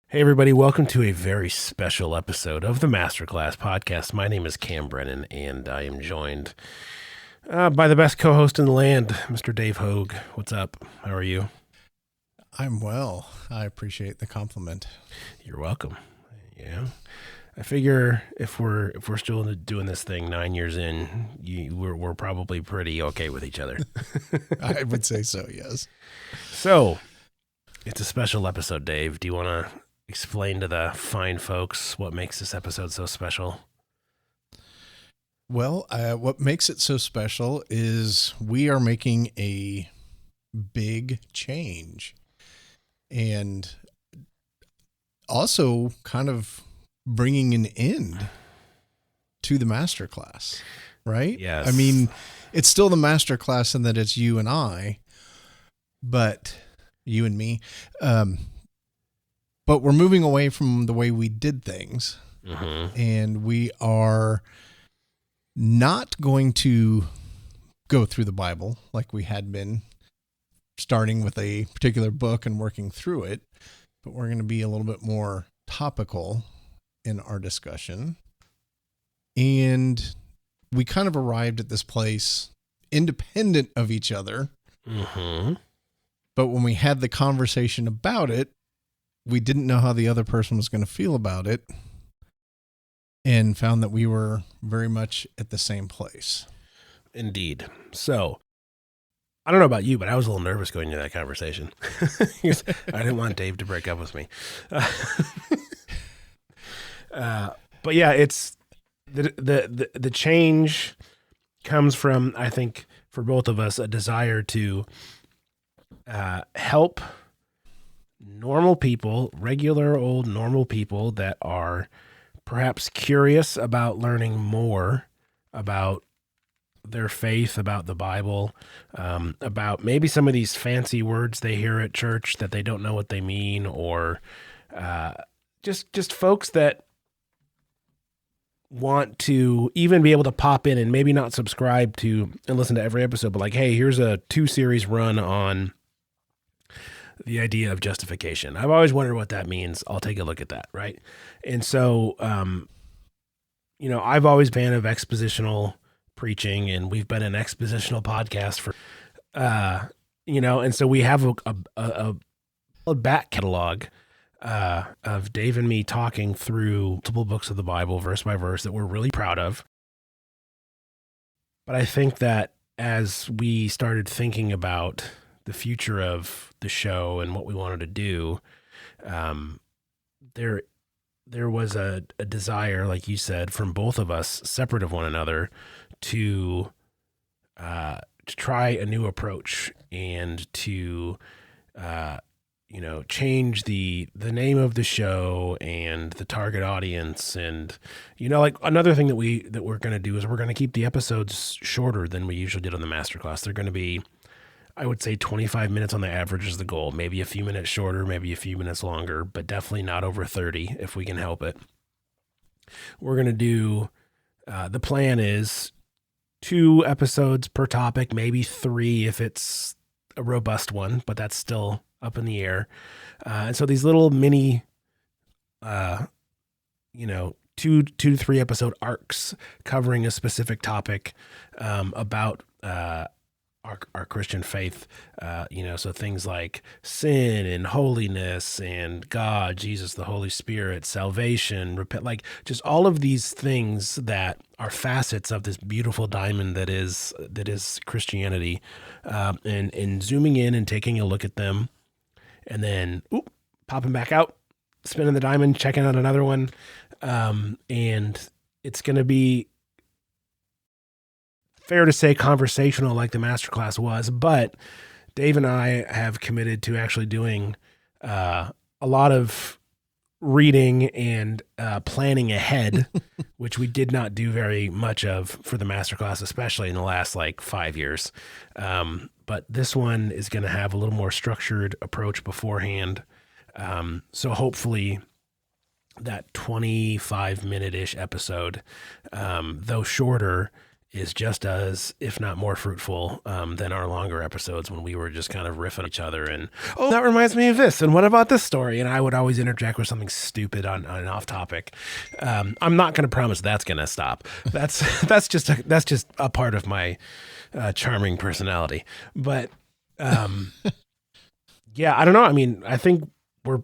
Hey, everybody, welcome to a very special episode of the Masterclass Podcast. My name is Cam Brennan, and I am joined by the best co host in the land, Mr. Dave Hogue. What's up? How are you? I'm well. I appreciate the compliment. You're welcome. Yeah. I figure if we're still doing this thing 9 years in, we're probably pretty okay with each other. I would say so, yes. So, it's a special episode, Dave. Do you want to explain to the fine folks what makes this episode so special? Well, what makes it so special is we are making a big change and also kind of bringing an end to the masterclass, right? Yes. I mean, it's still the masterclass in that it's you and I, but you and me. But we're moving away from the way we did things, and we are not going to go through the Bible like we had been, starting with a particular book and working through it, but we're going to be a little bit more topical in our discussion. And we kind of arrived at this place independent of each other. But when we had the conversation about it, we didn't know how the other person was going to feel about it, and found that we were very much at the same place. Indeed. So, I don't know about you, but I was a little nervous going into that conversation. I didn't want Dave to break up with me. But yeah, it's the change comes from, I think, for both of us, a desire to help normal people, regular old normal people that are perhaps curious about learning more about their faith, about the Bible, about maybe some of these fancy words they hear at church that they don't know what they mean, or just folks that want to even be able to pop in and maybe not subscribe to and listen to every episode, but like, hey, here's a 2-series run on the idea of justification. I've always wondered what that means. I'll take a look at that, right? And so, I've always been of expositional preaching, and we've been an expositional podcast for, and so we have a back catalog of Dave and me talking through multiple books of the Bible, verse by verse, that we're really proud of. But I think that as we started thinking about the future of the show and what we wanted to do, there was a desire, like you said, from both of us, separate of one another, to try a new approach and to change the name of the show and the target audience. And like another thing that we're going to do is we're going to keep the episodes shorter than we usually did on the masterclass. They're going to be, I would say, 25 minutes on the average is the goal. Maybe a few minutes shorter, maybe a few minutes longer, but definitely not over 30 if we can help it. We're going to do, the plan is 2 episodes per topic, maybe 3 if it's a robust one, but that's still up in the air. And so these little mini, 2 to 3 episode arcs covering a specific topic about our Christian faith, so things like sin and holiness and God, Jesus, the Holy Spirit, salvation, repent, just all of these things that are facets of this beautiful diamond that is Christianity, and zooming in and taking a look at them, and then popping back out, spinning the diamond, checking out another one, and it's going to be, fair to say, conversational like the masterclass was, but Dave and I have committed to actually doing a lot of reading and planning ahead, which we did not do very much of for the masterclass, especially in the last 5 years. But this one is going to have a little more structured approach beforehand. So hopefully that 25-minute-ish episode, though shorter, is just as, if not more fruitful than our longer episodes when we were just kind of riffing on each other and, oh, that reminds me of this. And what about this story? And I would always interject with something stupid on an off topic. I'm not going to promise that's going to stop. That's just a part of my charming personality. But yeah, I don't know. I mean, I think we're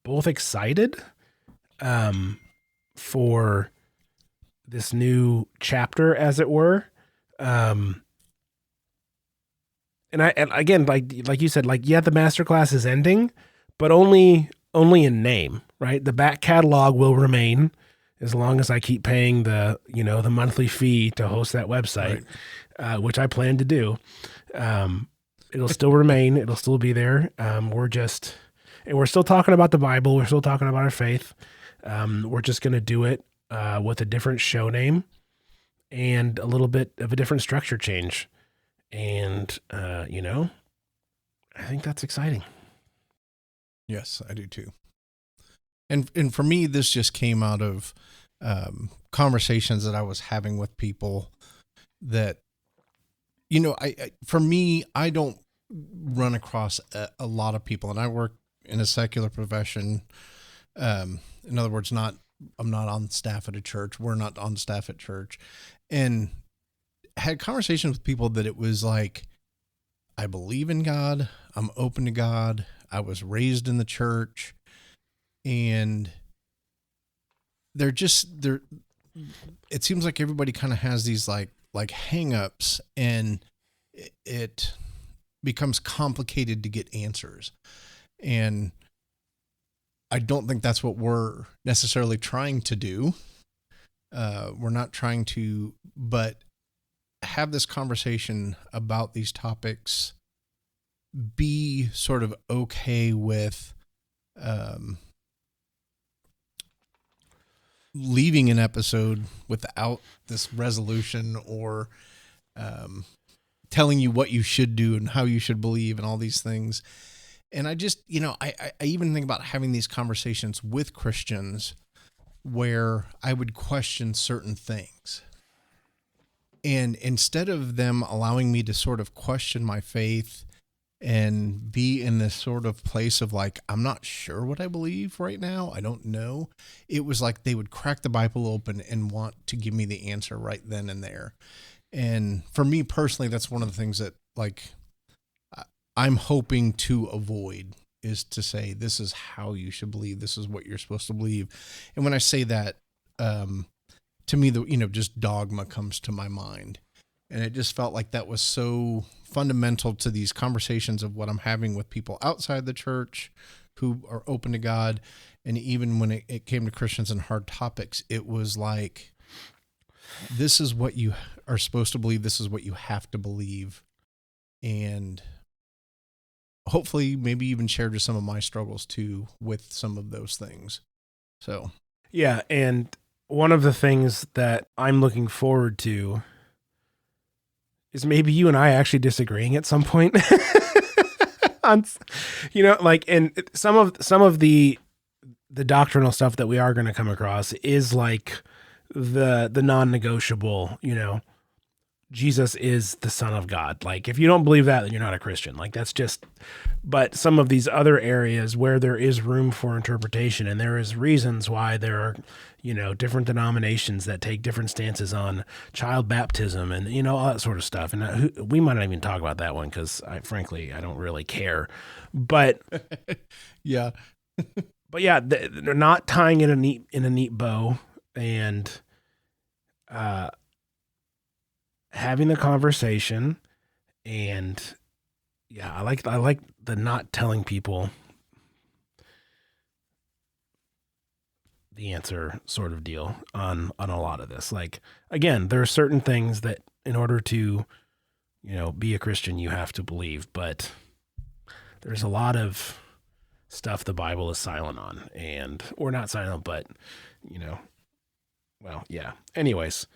both excited for this new chapter, as it were. And again, like you said, yeah, the masterclass is ending, but only in name, right? The back catalog will remain as long as I keep paying the monthly fee to host that website, right. Which I plan to do. It'll still remain. It'll still be there. We're still talking about the Bible. We're still talking about our faith. We're just going to do it with a different show name and a little bit of a different structure change. And, I think that's exciting. Yes, I do too. And for me, this just came out of conversations that I was having with people that, for me, I don't run across a lot of people, and I work in a secular profession. In other words, I'm not on staff at a church. We're not on staff at church. And had conversations with people that it was like, I believe in God. I'm open to God. I was raised in the church. And it seems like everybody kind of has these like hang-ups, and it becomes complicated to get answers. And I don't think that's what we're necessarily trying to do. We're not trying to, but have this conversation about these topics, be sort of okay with leaving an episode without this resolution or telling you what you should do and how you should believe and all these things. And I just, I even think about having these conversations with Christians where I would question certain things. And instead of them allowing me to sort of question my faith and be in this sort of place of like, I'm not sure what I believe right now, I don't know, it was like they would crack the Bible open and want to give me the answer right then and there. And for me personally, that's one of the things that I'm hoping to avoid, is to say, this is how you should believe. This is what you're supposed to believe. And when I say that, to me, just dogma comes to my mind. And it just felt like that was so fundamental to these conversations of what I'm having with people outside the church who are open to God. And even when it came to Christians and hard topics, it was like, this is what you are supposed to believe. This is what you have to believe. And hopefully maybe even shared with some of my struggles too with some of those things. So, yeah. And one of the things that I'm looking forward to is maybe you and I actually disagreeing at some point on, and some of the doctrinal stuff that we are going to come across is like the non-negotiable, Jesus is the Son of God. Like, if you don't believe that, then you're not a Christian. Like, that's just, but some of these other areas where there is room for interpretation, and there is reasons why there are, different denominations that take different stances on child baptism and, all that sort of stuff. And we might not even talk about that one because frankly, I don't really care, but yeah, but yeah, they're not tying it in a neat bow, and, having the conversation. And yeah, I like the not telling people the answer sort of deal on a lot of this. Like, again, there are certain things that in order to, be a Christian, you have to believe, but there's a lot of stuff the Bible is silent on, or not silent, but, well, yeah. Anyways,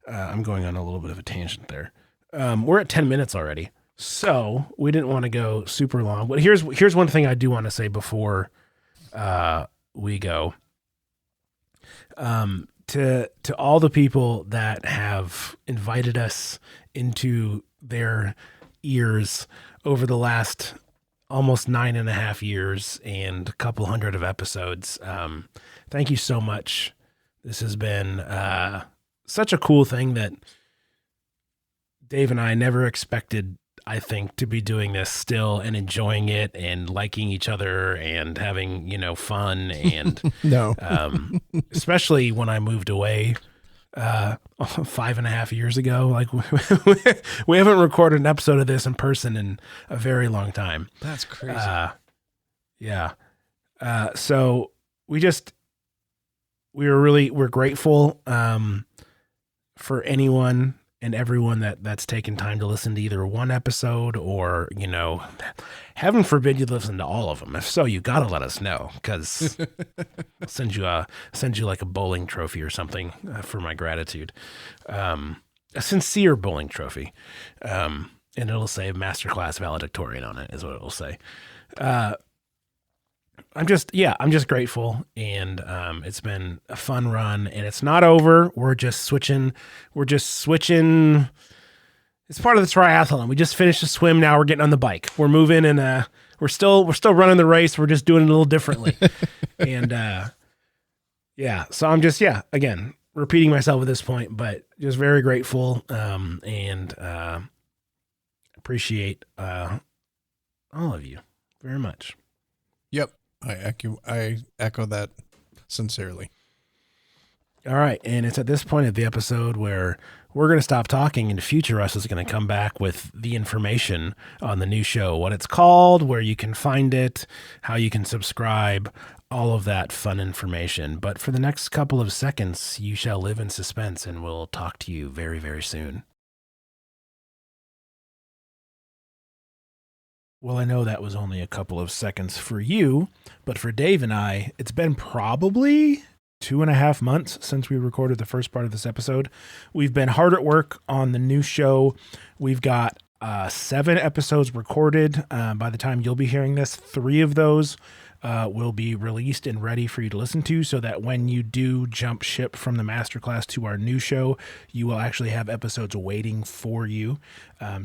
I'm going on a little bit of a tangent there. We're at 10 minutes already, so we didn't want to go super long. But here's one thing I do want to say before we go. to all the people that have invited us into their ears over the last almost 9.5 years and a couple hundred of episodes. Thank you so much. This has been such a cool thing that Dave and I never expected, I think, to be doing this still and enjoying it and liking each other and having, fun. And No. especially when I moved away 5.5 years ago. Like we haven't recorded an episode of this in person in a very long time. That's crazy. Yeah. So we're grateful for anyone and everyone that's taken time to listen to either one episode or, heaven forbid you listen to all of them. If so, you got to let us know, because I'll send you like a bowling trophy or something for my gratitude. A sincere bowling trophy. And it'll say Masterclass Valedictorian on it is what it'll say. I'm just grateful, and it's been a fun run, and it's not over. We're just switching. It's part of the triathlon. We just finished a swim. Now we're getting on the bike. We're moving, and we're still running the race. We're just doing it a little differently. And so I'm just again repeating myself at this point, but just very grateful, and appreciate all of you very much. Yep. I echo that sincerely. All right. And it's at this point of the episode where we're going to stop talking, and Future Us is going to come back with the information on the new show, what it's called, where you can find it, how you can subscribe, all of that fun information. But for the next couple of seconds, you shall live in suspense, and we'll talk to you very, very soon. Well, I know that was only a couple of seconds for you, but for Dave and I, it's been probably 2.5 months since we recorded the first part of this episode. We've been hard at work on the new show. We've got 7 episodes recorded. By the time you'll be hearing this, 3 of those will be released and ready for you to listen to, so that when you do jump ship from the masterclass to our new show, you will actually have episodes waiting for you.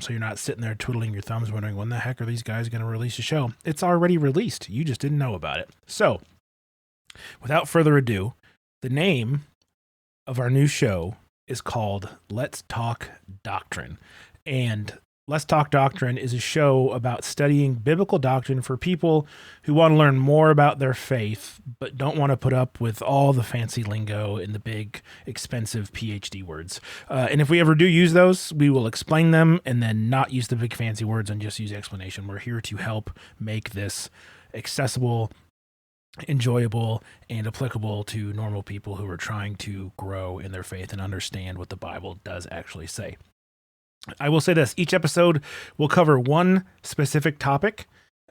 So you're not sitting there twiddling your thumbs wondering, when the heck are these guys going to release a show? It's already released. You just didn't know about it. So without further ado, the name of our new show is called Let's Talk Doctrine. And Let's Talk Doctrine is a show about studying biblical doctrine for people who want to learn more about their faith, but don't want to put up with all the fancy lingo and the big, expensive PhD words. And if we ever do use those, we will explain them and then not use the big fancy words and just use explanation. We're here to help make this accessible, enjoyable, and applicable to normal people who are trying to grow in their faith and understand what the Bible does actually say. I will say this: each episode will cover one specific topic,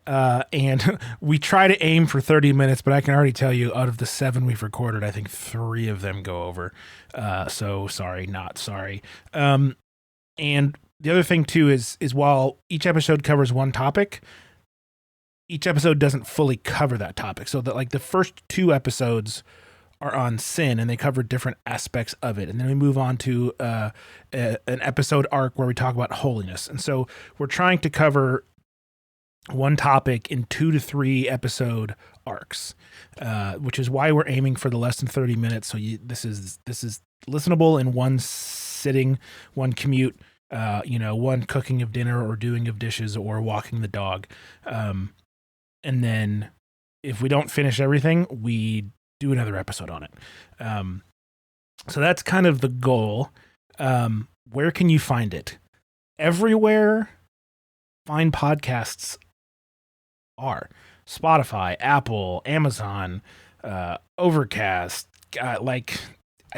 and we try to aim for 30 minutes, but I can already tell you, out of the 7 we've recorded, I think 3 of them go over. So sorry, not sorry. And the other thing too is while each episode covers one topic, each episode doesn't fully cover that topic. So that, like, the first 2 episodes are on sin, and they cover different aspects of it. And then we move on to an episode arc where we talk about holiness. And so we're trying to cover one topic in 2 to 3 episode arcs, which is why we're aiming for the less than 30 minutes. So this is listenable in one sitting, one commute, one cooking of dinner or doing of dishes or walking the dog. And then if we don't finish everything, we do another episode on it. So that's kind of the goal. Where can you find it? Everywhere fine podcasts are. Spotify, Apple, Amazon, Overcast. I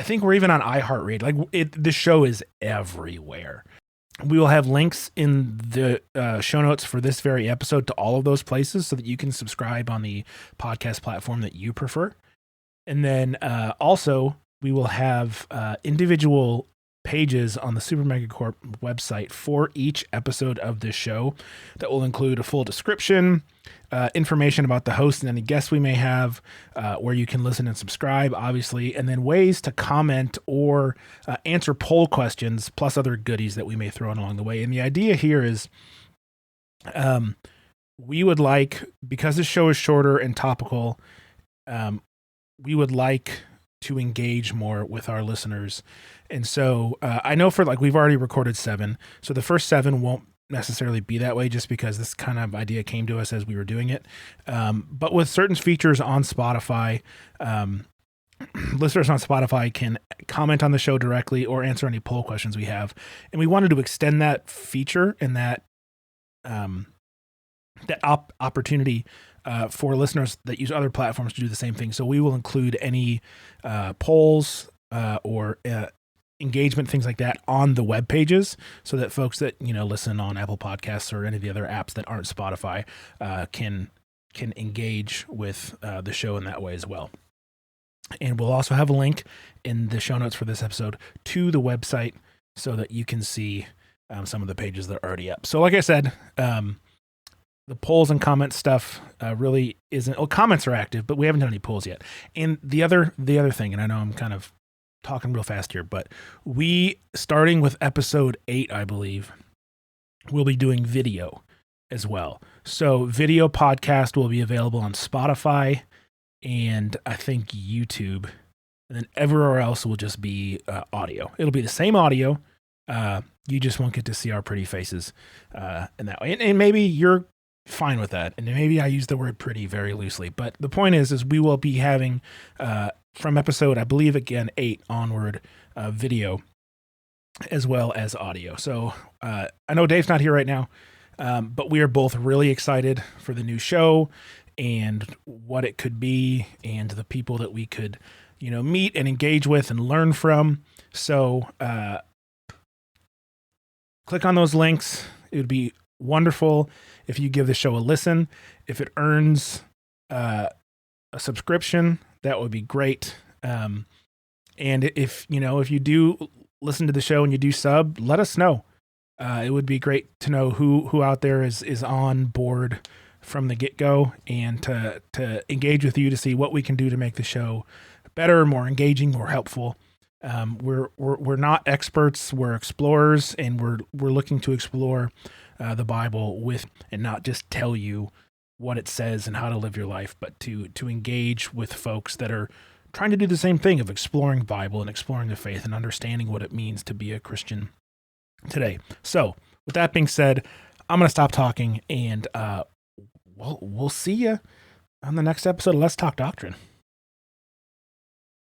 think we're even on iHeartRadio. The show is everywhere. We will have links in the show notes for this very episode to all of those places so that you can subscribe on the podcast platform that you prefer. And then also we will have individual pages on the Super Mega Corp website for each episode of this show that will include a full description, information about the host and any guests we may have, where you can listen and subscribe, obviously, and then ways to comment or answer poll questions, plus other goodies that we may throw in along the way. And the idea here is we would like, because this show is shorter and topical, we would like to engage more with our listeners. And so I know for we've already recorded 7. So the first 7 won't necessarily be that way just because this kind of idea came to us as we were doing it. But with certain features on Spotify, listeners on Spotify can comment on the show directly or answer any poll questions we have. And we wanted to extend that feature and that opportunity for listeners that use other platforms to do the same thing. So we will include any polls or engagement, things like that, on the web pages, so that folks that listen on Apple Podcasts or any of the other apps that aren't Spotify can engage with the show in that way as well. And we'll also have a link in the show notes for this episode to the website so that you can see some of the pages that are already up. So like I said, the polls and comment stuff really isn't. Well, comments are active, but we haven't done any polls yet. And the other thing, and I know I'm kind of talking real fast here, but we, starting with episode 8, I believe, we'll be doing video as well. So video podcast will be available on Spotify and I think YouTube, and then everywhere else will just be audio. It'll be the same audio. You just won't get to see our pretty faces in that way. And maybe you're fine with that. And maybe I use the word pretty very loosely, but the point is we will be having from episode, I believe, again, 8 onward, video as well as audio. So I know Dave's not here right now, but we are both really excited for the new show and what it could be and the people that we could, meet and engage with and learn from. So click on those links. It would be wonderful if you give the show a listen. If it earns a subscription, that would be great. And if you do listen to the show and you do sub, let us know. It would be great to know who out there is on board from the get-go, and to engage with you to see what we can do to make the show better, more engaging, more helpful. We're not experts, we're explorers, and we're looking to explore the Bible with, and not just tell you what it says and how to live your life, but to engage with folks that are trying to do the same thing of exploring Bible and exploring the faith and understanding what it means to be a Christian today. So with that being said, I'm going to stop talking, and we'll see you on the next episode of Let's Talk Doctrine.